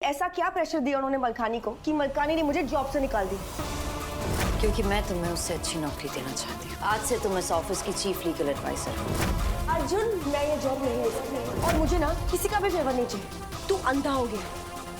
ऐसा क्या प्रेशर दिया उन्होंने मलकानी को कि मलकानी ने मुझे जॉब से निकाल दी? क्योंकि मैं तुम्हें उससे अच्छी नौकरी देना चाहती हूँ। आज से तुम इस ऑफिस की चीफ लीगल एडवाइजर हो। अर्जुन, मैं ये जॉब नहीं ले सकती और मुझे ना किसी का भी फेवर नहीं चाहिए। तू अंधा हो गया,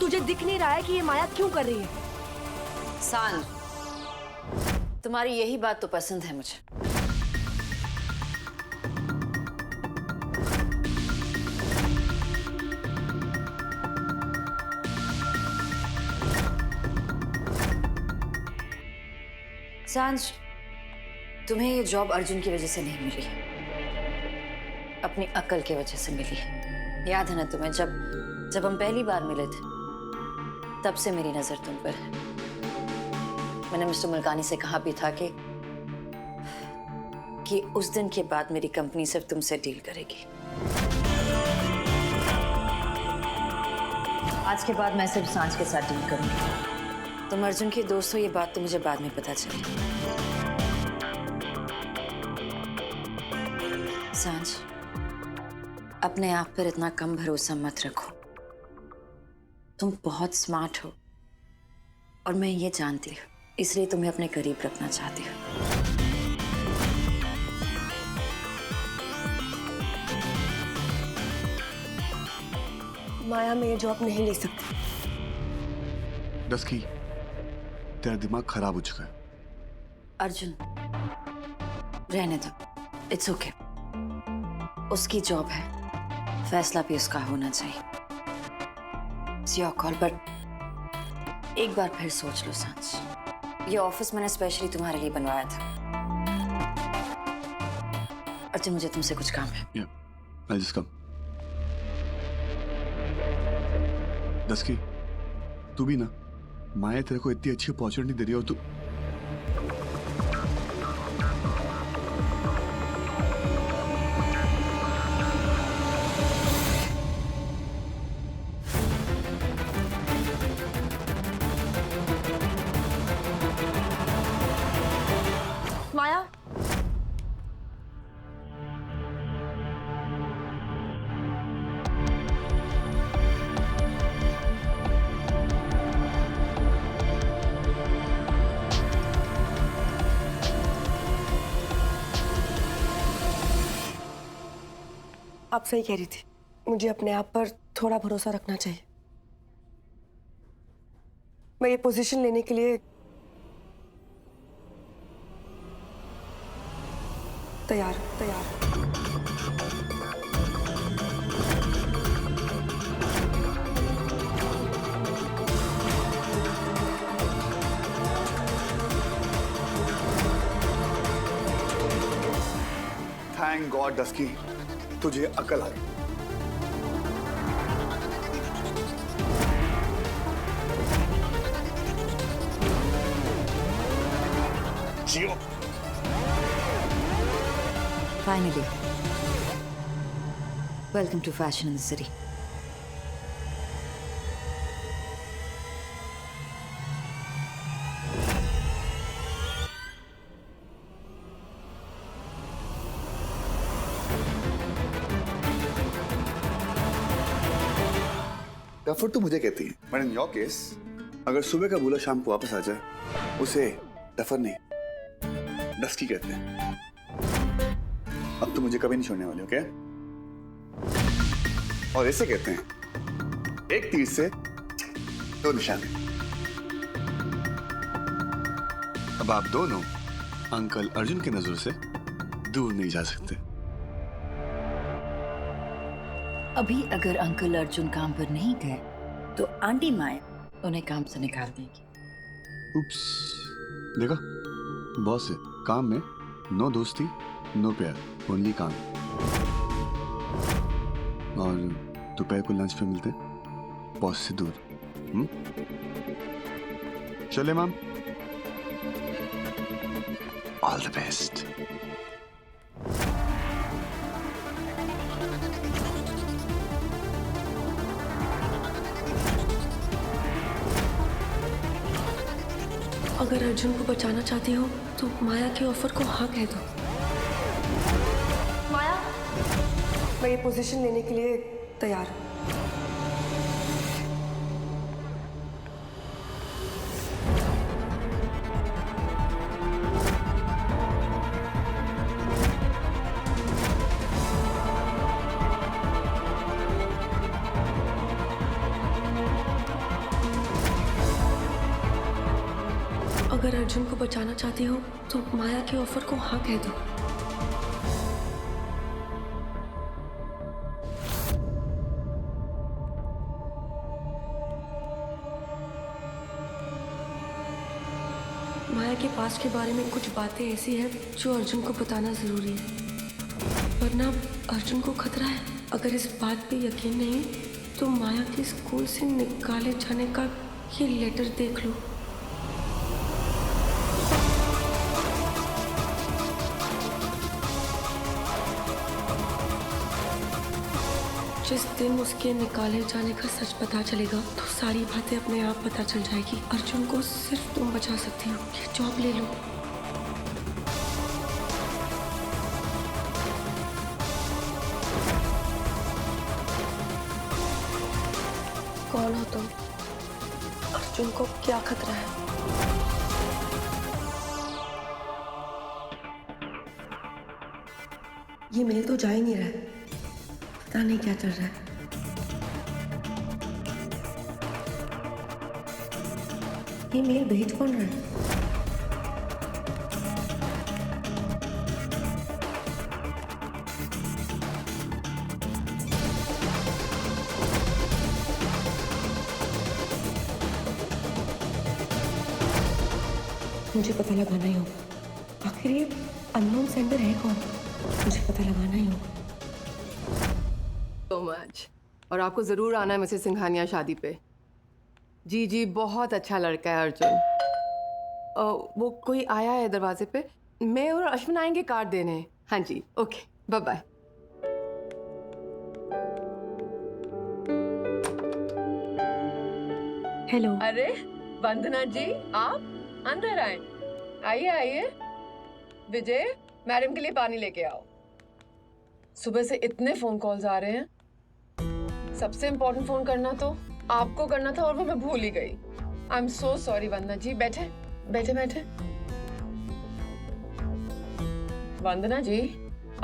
तुझे दिख नहीं रहा है कि ये माया क्यों कर रही है? सांझ, तुम्हारी यही बात तो पसंद है मुझे। सांझ, तुम्हें ये जॉब अर्जुन की वजह से नहीं मिली, अपनी अक्ल की वजह से मिली है। याद है ना तुम्हें, जब हम पहली बार मिले थे तब से मेरी नजर तुम पर है। मैंने मिस्टर मलकानी से कहा भी था कि उस दिन के बाद मेरी कंपनी सिर्फ तुमसे डील करेगी। आज के बाद मैं सिर्फ सांझ के साथ डील करूंगी। तुम अर्जुन के दोस्त हो, ये बात तो मुझे बाद में पता चली। सांझ, अपने आप पर इतना कम भरोसा मत रखो। तुम बहुत स्मार्ट हो और मैं ये जानती हूँ, इसलिए तुम्हें अपने करीब रखना चाहती हूँ। माया, मैं ये जॉब नहीं ले सकती। डस्की, तेरा दिमाग खराब हो चुका है। अर्जुन, रहने दो, इट्स ओके। उसकी जॉब है, फैसला भी उसका होना चाहिए। इट्स योर कॉल, बट एक बार फिर सोच लो सांझ। ये ऑफिस मैंने स्पेशली तुम्हारे लिए बनवाया था। अर्जुन, मुझे तुमसे कुछ काम है। I'll just come. डस्की, तू भी ना, माया तेरे को इतनी अच्छी अपॉर्चुनिटी दे रही है और तू माया, आप सही कह रही थी। मुझे अपने आप पर थोड़ा भरोसा रखना चाहिए। मैं ये पोजीशन लेने के लिए तैयार हूं। थैंक गॉड डस्की, तुझे अकल आ गई। जियो। Finally, welcome to fashion in the city. Duffer तो मुझे कहती है, बट इन योर केस, अगर सुबह का बुला शाम को वापस आ जाए, उसे डफर नहीं, डस्की कहते हैं। अब तो मुझे कभी नहीं छोड़ने वाले, ओके? और ऐसे कहते हैं, एक तीर से दो निशाने। अब आप दोनों अंकल अर्जुन की नजरों से दूर नहीं जा सकते। अभी अगर अंकल अर्जुन काम पर नहीं गए तो आंटी माया उन्हें काम से निकाल देगी। उप्स, देखा, बॉस है, काम में नो दोस्ती, नो प्यार, ओनली काम। और दोपहर को लंच पे मिलते हैं, बॉस से दूर। चले मैम, ऑल द बेस्ट। अगर अर्जुन को बचाना चाहती हो तो माया के ऑफर को हाँ कह दो। माया, मैं ये पोजीशन लेने के लिए तैयार हूं। अगर अर्जुन को बचाना चाहती हो तो माया के ऑफर को हाँ कह दो। माया के पास के बारे में कुछ बातें ऐसी हैं जो अर्जुन को बताना जरूरी है, वरना अर्जुन को खतरा है। अगर इस बात पे यकीन नहीं तो माया के स्कूल से निकाले जाने का ये लेटर देख लो। जिस दिन उसके निकाले जाने का सच पता चलेगा तो सारी बातें अपने आप पता चल जाएगी। अर्जुन को सिर्फ तुम बचा सकती हो। ये जॉब ले लो। कौन हो तुम? अर्जुन को क्या खतरा है? ये मेल तो जा ही नहीं रहा है, पता नहीं क्या चल रहा है। ये मेल भेज कौन रहा है? मुझे पता लगाना ही होगा। आखिर ये अननोन सेंडर है कौन? मुझे पता लगाना ही होगा। So much. और आपको जरूर आना है मिसेस सिंघानिया शादी पे। जी जी, बहुत अच्छा लड़का है अर्जुन। वो कोई आया है दरवाजे पे। मैं और अश्विन आएंगे कार्ड देने। हाँ जी, ओके, बाय बाय। हेलो। अरे वंदना जी, आप अंदर आए। आइए आइए। विजय, मैडम के लिए पानी लेके आओ। सुबह से इतने फोन कॉल्स आ रहे हैं। सबसे इम्पोर्टेंट फोन करना तो आपको करना था और वो मैं भूल ही गई। आई एम सो सॉरी वंदना जी। बैठे बैठे बैठे। वंदना जी,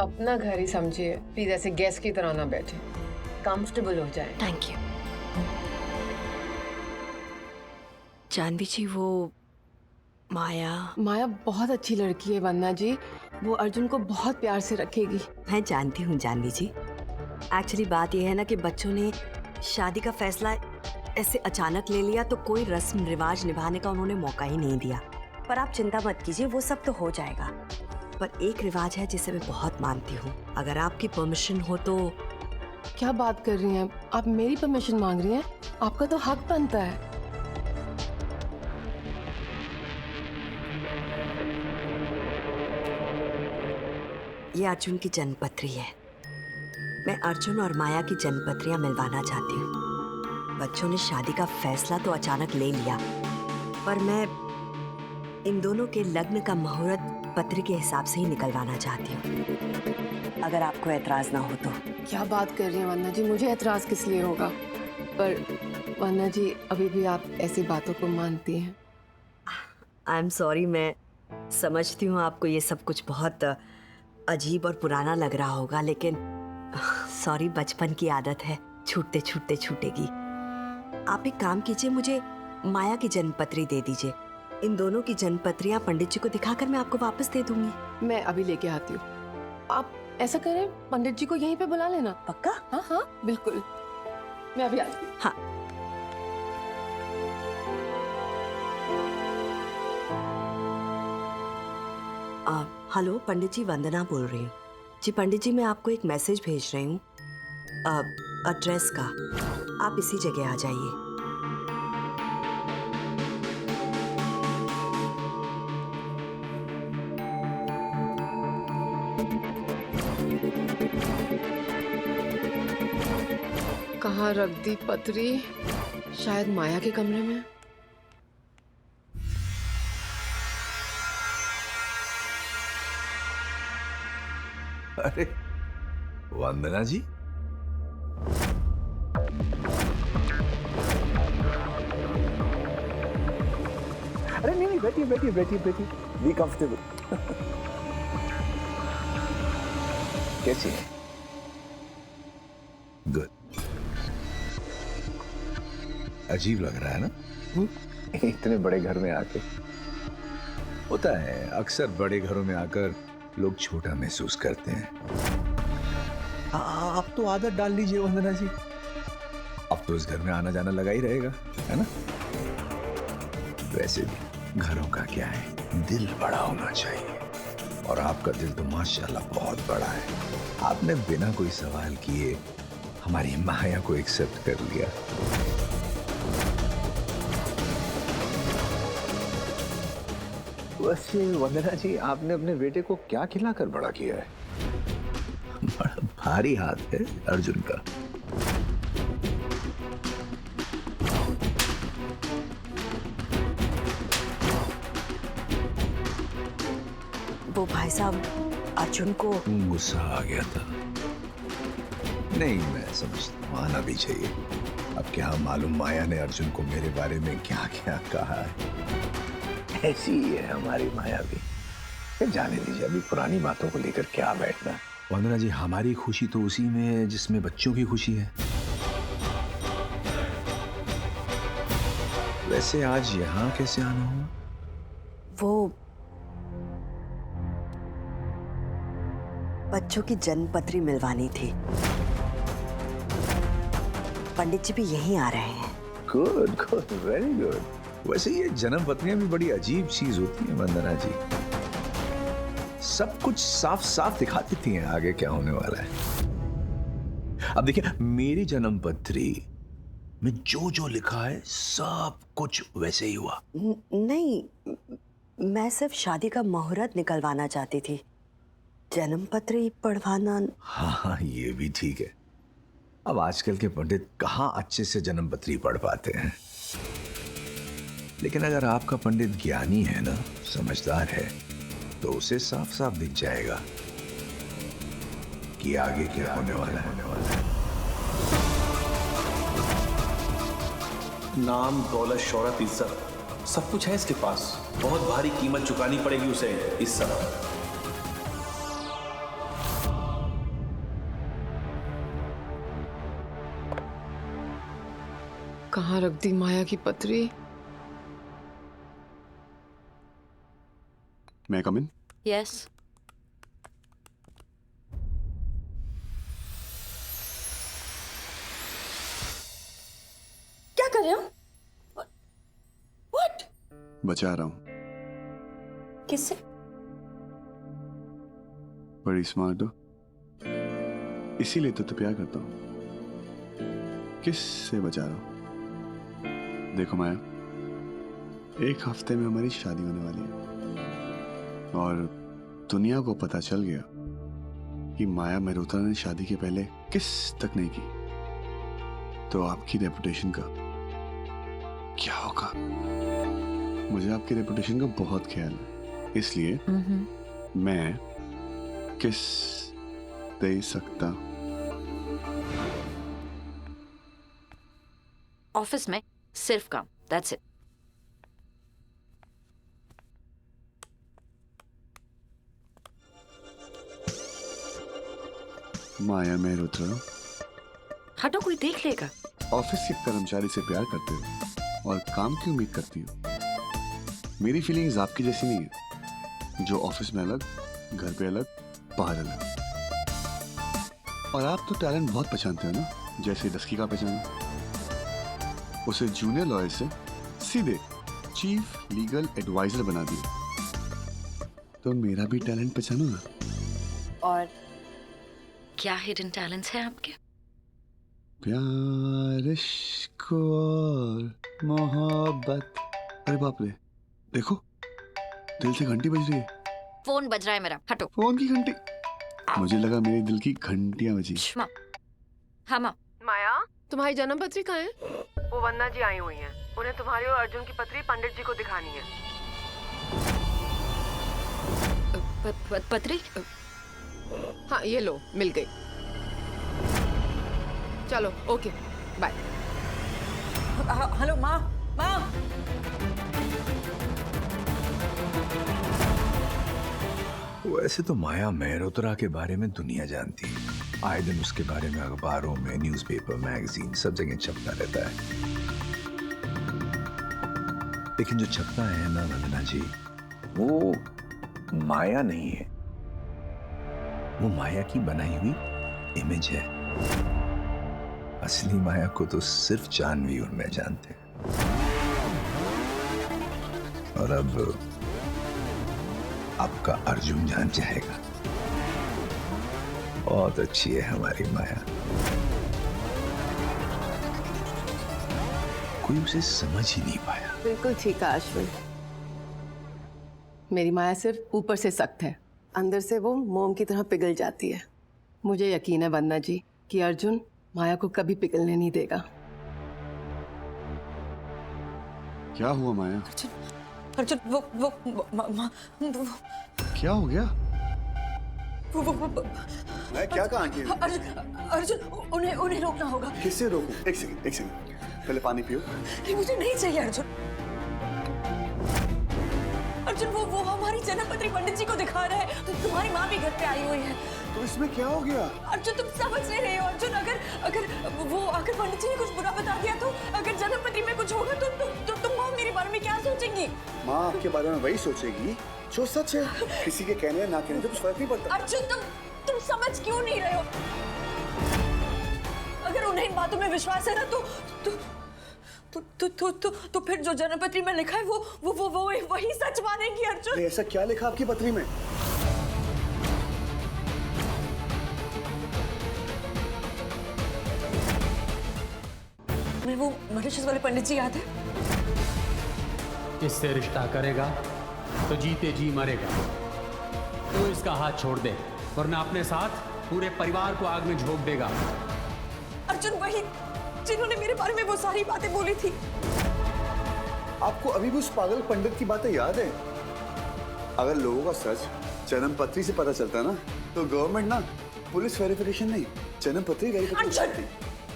अपना घर ही समझिए प्लीज, ऐसे गेस्ट की तरह ना बैठे, कंफर्टेबल हो जाए। Thank you. जानवी जी, वो माया बहुत अच्छी लड़की है वंदना जी। वो अर्जुन को बहुत प्यार से रखेगी। मैं जानती हूँ जानवी जी। एक्चुअली बात यह है ना कि बच्चों ने शादी का फैसला ऐसे अचानक ले लिया तो कोई रस्म रिवाज निभाने का उन्होंने मौका ही नहीं दिया। पर आप चिंता मत कीजिए, वो सब तो हो जाएगा। पर एक रिवाज है जिसे मैं बहुत मानती हूँ, अगर आपकी परमिशन हो तो। क्या बात कर रही हैं आप? मेरी परमिशन मांग रही हैं? आपका तो हक बनता है। ये अर्जुन की जन्मपत्री है। मैं अर्जुन और माया की जन्मपत्रियां मिलवाना चाहती हूँ। बच्चों ने शादी का फैसला तो अचानक ले लिया, पर मैं इन दोनों के लग्न का मुहूर्त पत्र के हिसाब से ही निकलवाना चाहती हूँ, अगर आपको एतराज ना हो तो। क्या बात कर रही हैं वंदना जी? मुझे एतराज किस लिए होगा? पर वंदना जी, अभी भी आप ऐसी बातों को मानती हैं? आई एम सॉरी, मैं समझती हूँ आपको ये सब कुछ बहुत अजीब और पुराना लग रहा होगा, लेकिन सॉरी, बचपन की आदत है, छूटते छूटते छूटेगी। आप एक काम कीजिए, मुझे माया की जन्मपत्री दे दीजिए। इन दोनों की जन्मपत्रियां पंडित जी को दिखाकर मैं आपको वापस दे दूंगी। मैं अभी लेके आती हूँ। आप ऐसा करें, पंडित जी को यहीं पे बुला लेना। पक्का? हाँ हाँ बिल्कुल, मैं अभी आती हूँ। हाँ। हेलो पंडित जी, वंदना बोल रही हूँ। जी पंडित जी, मैं आपको एक मैसेज भेज रही हूँ एड्रेस का। आप इसी जगह आ जाइए। कहाँ रख दी पत्री? शायद माया के कमरे में। अरे वंदना जी, अरे नहीं, बैठिए बैठिए बैठिए बैठिए, बी कंफर्टेबल। कैसी है? गुड। अजीब लग रहा है ना? इतने बड़े घर में आके। होता है, अक्सर बड़े घरों में आकर लोग छोटा महसूस करते हैं। आप तो आदत डाल लीजिए वंदना जी, अब तो इस घर में आना जाना लगा ही रहेगा, है ना? वैसे भी घरों का क्या है, दिल बड़ा होना चाहिए, और आपका दिल तो माशाल्लाह बहुत बड़ा है। आपने बिना कोई सवाल किए हमारी माया को एक्सेप्ट कर लिया। वैसे वंदना जी, आपने अपने बेटे को क्या खिलाकर बड़ा किया है? बड़ा भारी हाथ है अर्जुन का। वो भाई साहब अर्जुन को गुस्सा आ गया था। नहीं, मैं समझता हूं, आना भी चाहिए। अब क्या मालूम माया ने अर्जुन को मेरे बारे में क्या क्या कहा है। ऐसी ही है हमारी माया भी। फिर जाने दीजिए, अभी पुरानी बातों को लेकर क्या बैठना। वंदना जी, हमारी खुशी तो उसी में है जिसमें बच्चों की खुशी है। वैसे आज यहाँ कैसे आना हुआ? वो बच्चों की जन्म पत्री मिलवानी थी। पंडित जी भी यहीं आ रहे हैं। Good good, very good. वैसे ये जन्म पत्रियां भी बड़ी अजीब चीज होती हैं वंदना जी, सब कुछ साफ साफ दिखा देती हैं आगे क्या होने वाला है। अब देखिए, मेरी जन्म पत्री में जो जो लिखा है सब कुछ वैसे ही हुआ। नहीं, मैं सिर्फ शादी का मुहूर्त निकलवाना चाहती थी, जन्म पत्री पढ़वाना। हाँ, ये भी ठीक है। अब आजकल के पंडित कहाँ अच्छे से जन्म पत्री पढ़ पाते हैं, लेकिन अगर आपका पंडित ज्ञानी है ना, समझदार है, तो उसे साफ साफ दिख जाएगा कि आगे क्या होने वाला है। नाम, दौलत, शोहरत, इज्जत, सब कुछ है इसके पास। बहुत भारी कीमत चुकानी पड़ेगी उसे इस समय। कहाँ रख दी माया की पत्री? मैं कम इन? यस। क्या कर रहे हो? What? बचा रहा हूं। किससे? बड़ी स्मार्ट हो, इसीलिए तो प्यार करता हूं। किससे बचा रहा हूं? देखो माया, एक हफ्ते में हमारी शादी होने वाली है, और दुनिया को पता चल गया कि माया मेहरोत्रा ने शादी के पहले किस तक नहीं की, तो आपकी रेपुटेशन का क्या होगा? मुझे आपकी रेपुटेशन का बहुत ख्याल है, इसलिए मैं किस दे सकता। ऑफिस में सिर्फ काम, दैट्स इट। माया मेहरोत्रा, हटो, कोई देख लेगा। ऑफिस के कर्मचारी से प्यार करते हो और काम की उम्मीद करती हो। मेरी फीलिंग्स आपकी जैसी नहीं है, जो ऑफिस में अलग, घर पे अलग, बाहर अलग। और आप तो टैलेंट बहुत पहचानते हो ना, जैसे डस्की का पहचाना। उसे जूनियर लॉयर से सीधे चीफ लीगल एडवाइजर बना दिया, तो मेरा भी टैलेंट पहचानो ना। और क्या हिडन टैलेंट्स हैं आपके? प्यार, इश्क और मोहब्बत। अरे बाप रे, देखो दिल से घंटी बज रही है। फोन बज रहा है मेरा, हटो। फोन की घंटी? मुझे लगा मेरे दिल की घंटियां बजी। हाँ माँ। माया, तुम्हारी जन्म पत्री कहाँ है? वो वंदना जी आई हुई हैं, उन्हें तुम्हारी और अर्जुन की पत्री पंडित जी को दिखानी है। पत्री? हाँ, ये लो, मिल गई। चलो, ओके, बाय। हेलो माँ, माँ। वैसे तो माया मेहरोत्रा के बारे में दुनिया जानती है, आए दिन उसके बारे में अखबारों में, न्यूज़पेपर, मैगजीन, सब जगह छपता रहता है। लेकिन जो छपता है ना वंदना जी, वो माया नहीं है, वो माया की बनाई हुई इमेज है। असली माया को तो सिर्फ जानवी और मैं जानते हैं। और अब आपका अर्जुन जान जाएगा। बहुत अच्छी है हमारी माया, कोई उसे समझ ही नहीं पाया। बिल्कुल ठीक है अश्विन, मेरी माया सिर्फ ऊपर से सख्त है, अंदर से वो मोम की तरह पिघल जाती है। मुझे यकीन है वंदना जी कि अर्जुन माया को कभी पिघलने नहीं देगा। क्या हुआ माया? अर्जुन वो क्या हो गया? वो मैं क्या कहा आंटी? अर्जुन उन्हें रोकना होगा। किससे रोकूं? एक सेकंड, पहले पानी पियो। नहीं, मुझे नहीं चाहिए अर्जुन। अर्जुन वो हमारी जन्मपत्री पंडित जी को दिखा रहा है। तुम्हारी माँ भी घर पे आई हुई है। तो इसमें क्या हो गया? अर्जुन तुम समझ नहीं रहे हो। अर्जुन अगर वो आकर पंडित जी ने कुछ बुरा बता दिया तो, अगर जन्मपत्री में कुछ होगा तो तुम माँ मेरे बारे में क्या सोचेंगी? माँ आपके बारे में वही सोचेगी जो सच है। किसी के कहने ना कहने से कुछ फर्क नहीं पड़ता। अर्जुन तुम समझ क्यों नहीं रहे हो? अगर उन्हें इन बातों में विश्वास है ना तो फिर जो जन्मपत्री में लिखा है वो वही सच मानेंगी। अर्जुन ऐसा क्या लिखा आपकी पत्री में? मैं वो मॉरिशस वाले पंडित जी याद है? इससे रिश्ता करेगा तो जीते जी मरेगा। तो इसका हाथ छोड़ दे, वरना अपने साथ पूरे परिवार को आग में झोंक देगा। अर्जुन वही जिन्होंने मेरे बारे में वो सारी बातें बोली थी। आपको अभी भी उस पागल पंडित की बातें याद है? अगर लोगों का सच जन्मपत्री से पता चलता ना तो गवर्नमेंट ना पुलिस वेरिफिकेशन नहीं, जन्मपत्री वेरिफिकेशन अर्जुन,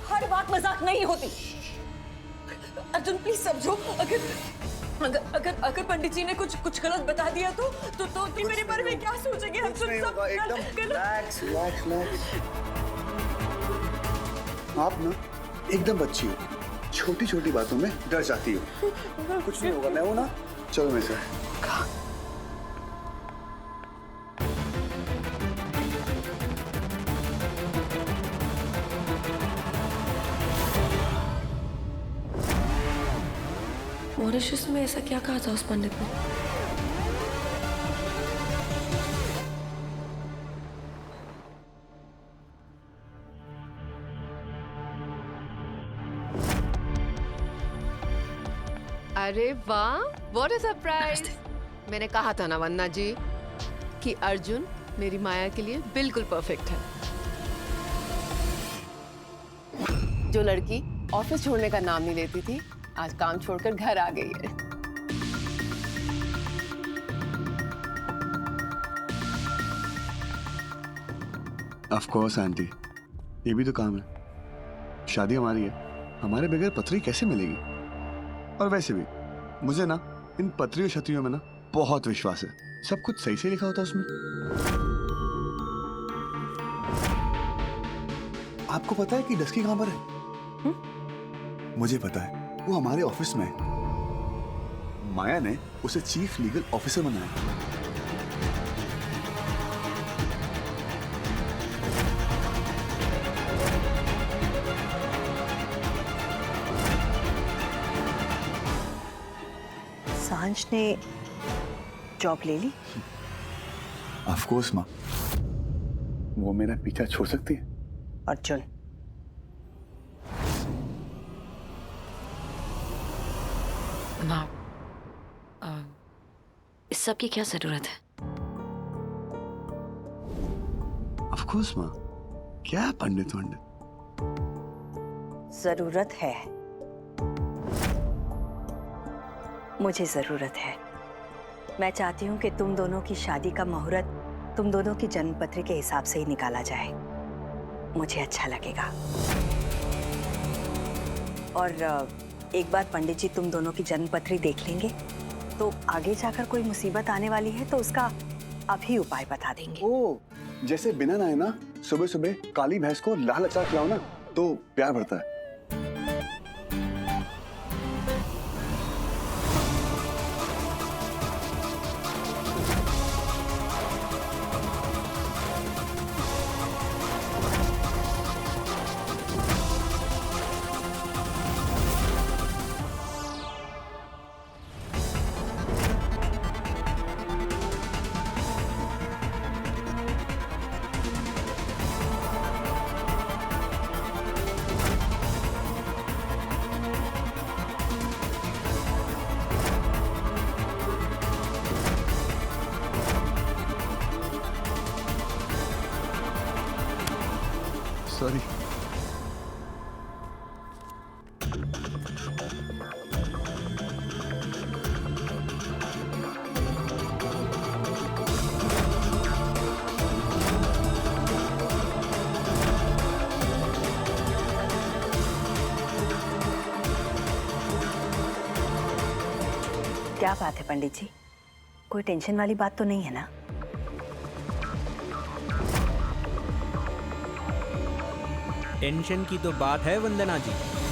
हर बात मजाक नहीं होती। अर्जुन प्लीज समझो, अगर पंडित जी ने कुछ गलत बता दिया तो तुम मेरे बारे में क्या सोचेंगे? अर्जुन सब रिलैक्स। आप ना एकदम बच्ची हो, छोटी छोटी बातों में डर जाती हो। कुछ नहीं होगा, मैं हूं ना। चलो मेरे साथ। मॉरिशस में ऐसा क्या कहा था उस पंडित ने? अरे वाह, व्हाट अ सरप्राइज। मैंने कहा था ना वंदना जी कि अर्जुन मेरी माया के लिए बिल्कुल परफेक्ट है। जो लड़की ऑफिस छोड़ने का नाम नहीं लेती थी, आज काम छोड़कर घर आ गई है। ऑफ कोर्स आंटी, ये भी तो काम है। शादी हमारी है, हमारे बगैर पत्री कैसे मिलेगी? और वैसे भी मुझे ना इन पत्रियों शत्रियों में ना बहुत विश्वास है। सब कुछ सही से लिखा होता है उसमें। आपको पता है कि डस्की कहां पर है? मुझे पता है, वो हमारे ऑफिस में है। माया ने उसे चीफ लीगल ऑफिसर बनाया। सांझ ने जॉब ले ली? ऑफ कोर्स माँ, वो मेरा पीछा छोड़ सकती है? अर्जुन, माँ, इस सब की क्या जरूरत है? ऑफ कोर्स माँ, क्या पंडित वंडित? जरूरत है, मुझे जरूरत है। मैं चाहती हूँ कि तुम दोनों की शादी का मुहूर्त तुम दोनों की जन्मपत्री के हिसाब से ही निकाला जाए। मुझे अच्छा लगेगा। और एक बार पंडित जी तुम दोनों की जन्मपत्री देख लेंगे तो आगे जाकर कोई मुसीबत आने वाली है तो उसका अभी उपाय बता देंगे। ओ, जैसे बिना नहाए ना सुबह सुबह काली भैंस को लाल अचार खिलाओ ना तो प्यार बढ़ता है। क्या बात है पंडित जी? कोई टेंशन वाली बात तो नहीं है ना? टेंशन की तो बात है वंदना जी।